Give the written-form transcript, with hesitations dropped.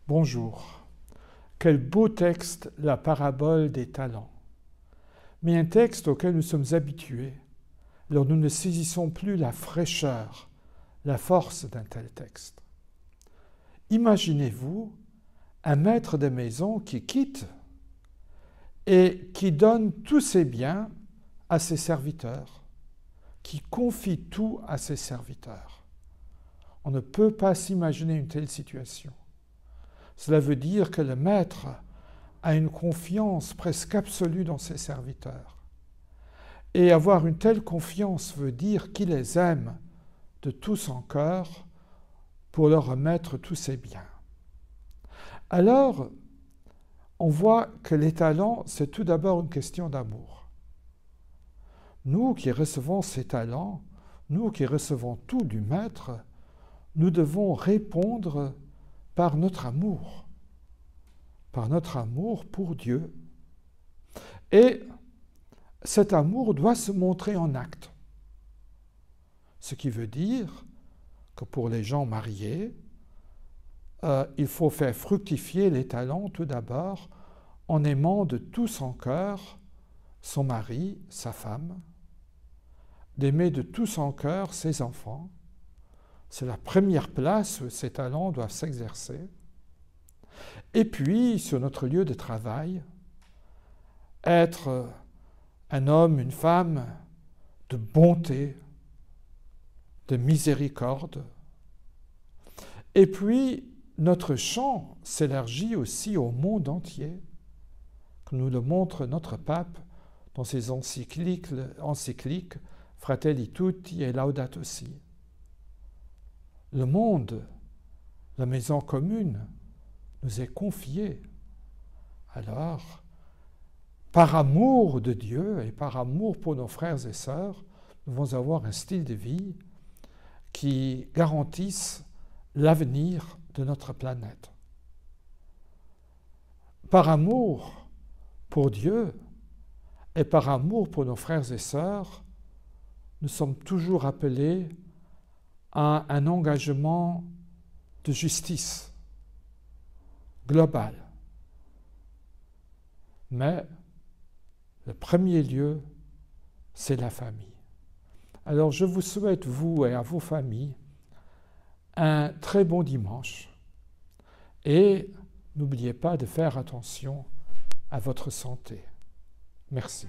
Bonjour. Quel beau texte, la parabole des talents. Mais un texte auquel nous sommes habitués, alors nous ne saisissons plus la fraîcheur, la force d'un tel texte. Imaginez-vous un maître de maison qui quitte et qui donne tous ses biens à ses serviteurs, qui confie tout à ses serviteurs. On ne peut pas s'imaginer une telle situation. Cela veut dire que le maître a une confiance presque absolue dans ses serviteurs. Et avoir une telle confiance veut dire qu'il les aime de tout son cœur pour leur remettre tous ses biens. Alors, on voit que les talents, c'est tout d'abord une question d'amour. Nous qui recevons ces talents, nous qui recevons tout du maître, nous devons répondre par notre amour pour Dieu. Et cet amour doit se montrer en acte. Ce qui veut dire que pour les gens mariés, il faut faire fructifier les talents tout d'abord en aimant de tout son cœur son mari, sa femme, d'aimer de tout son cœur ses enfants. C'est la première place où ces talents doivent s'exercer. Et puis, sur notre lieu de travail, être un homme, une femme de bonté, de miséricorde. Et puis, notre champ s'élargit aussi au monde entier, comme nous le montre notre pape dans ses encycliques Fratelli Tutti et Laudato Si. Le monde, la maison commune, nous est confié. Alors, par amour de Dieu et par amour pour nos frères et sœurs, nous devons avoir un style de vie qui garantisse l'avenir de notre planète. Par amour pour Dieu et par amour pour nos frères et sœurs, nous sommes toujours appelés à un engagement de justice global. Mais le premier lieu, c'est la famille. Alors je vous souhaite, vous et à vos familles, un très bon dimanche. Et n'oubliez pas de faire attention à votre santé. Merci.